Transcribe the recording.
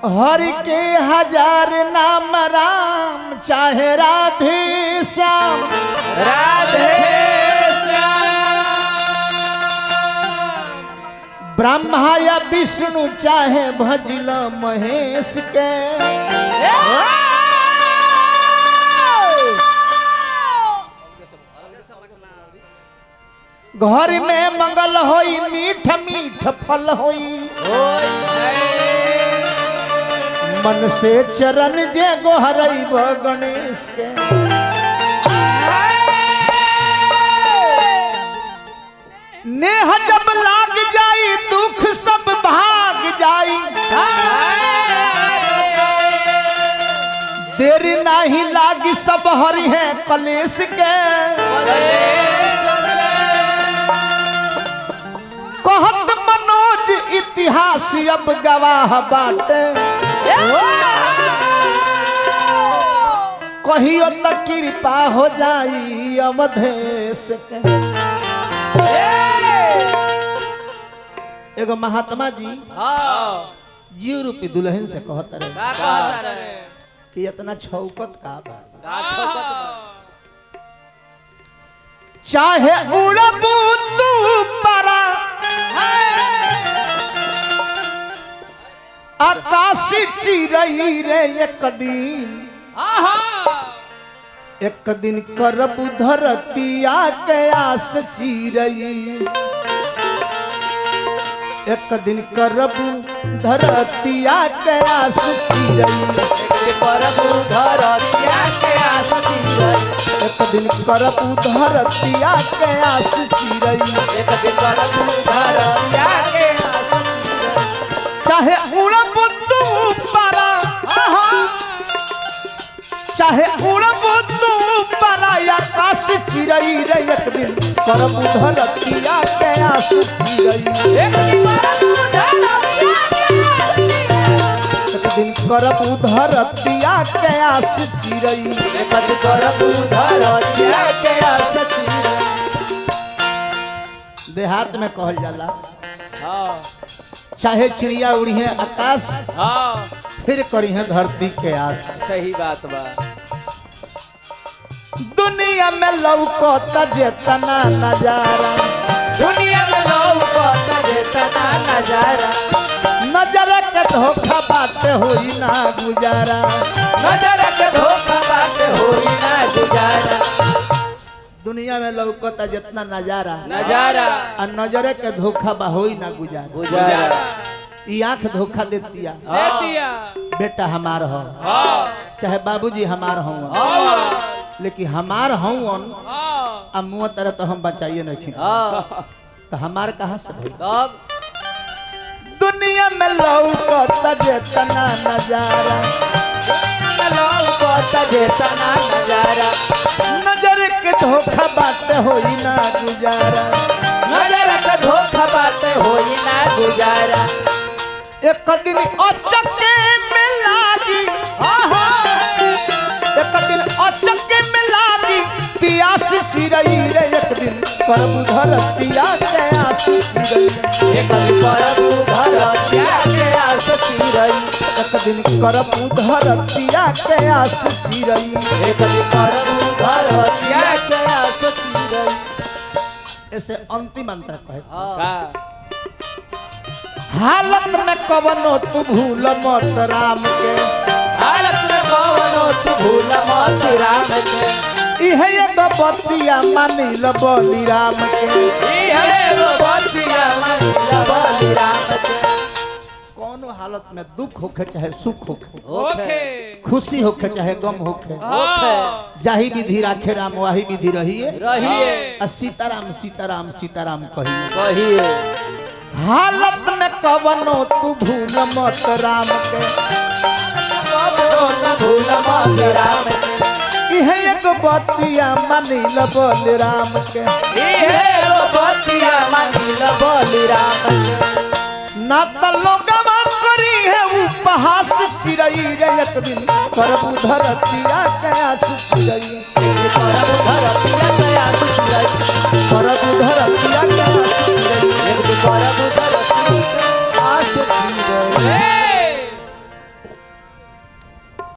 हरि के हजार नाम राम चाहे राधे श्याम राधे ब्रह्मा या विष्णु चाहे भजिल महेश के घर में मंगल होई मीठ मीठ फल होई मन से चरण जे गोहरई गणेश के नेह जब लाग जाई दुख सब भाग जाई देरी नहीं लागी सब हरि है कलेश के कहत मनोज इतिहास अब गवाह बाटे कहियो तक कृपा हो जाई अवधेश के एगो महात्मा जी जीव रूपी दुल्हन से कहत रहे कि इतना छौकत का बा चाहे उड़बू तू परा आकाशी चिरई रे एक दिन करबू धरतिया के आस चिरई एक दिन करबू धरतिया के आस चिरई एक दिन करबू धरतिया के आस चिरई चाहे उड़बू तू परा चाहे उड़बू तू परा आकाश चिरई रे एक दिन करबू धरतिया के आस चिरई एक दिन करबू धरतिया के आस चिरई देहात में कहल जाला चाहे चिड़िया उड़ी है आकाश फिर करी है धरती के आस सही बात बा दुनिया में लौकता जेतना नजारा दुनिया में लौकता जेतना नजारा नजर के धोखा बात होई ना गुजारा नजर के धोखा बात होई ना गुजारा दुनिया में लौकता जितना नजारा और नजर के धोखा बा होई ना गुजारा ई आँख धोखा देतिया बेटा हमार हो चाहे बाबूजी हमार हो लेकिन हमार हूँ अब मुँह तरह तो हम बचाइए नहीं तो हमार कहाँ से भाई दुनिया में लौकता जेतना नजारा नजर के धोखा बात होई ना गुजारा नजर के धोखा बात होई ना गुजारा एक दिन अचके में लागी एक दिन अचके में लागी पियास चिरई रे एक दिन करबू धरतिया के आस चिरई एक दिन करबू धरतिया के आस चिरई एक दिन करबू धरतिया के आस चिरई एक दिन करबू धरतिया के आस चिरई ऐसे अंतिम मंत्र कहे हालत में कवनो तू भूल मत राम के हालत में कवनो तू भूल मत राम के इहे एगो बतिया मानिल बलि राम के इहे एगो बतिया मानिल बलि राम के कोनो हालत में दुख होखे चाहे सुख होखे खुशी होखे चाहे गम होखे जाही विधि राखे राम वाही विधि रहिए सीताराम सीताराम सीताराम कहिए हालत में कवनो तू भूल मत राम के भूल मत राम के इहे एगो बतिया मानिल बलि राम के इहे एगो बतिया मानिल बलि राम के ना त लोगवा करी है उपहास चिरई रे एक दिन करबू धरतिया के आस चिरई करबू धरतिया के आस चिरई करबू धरतिया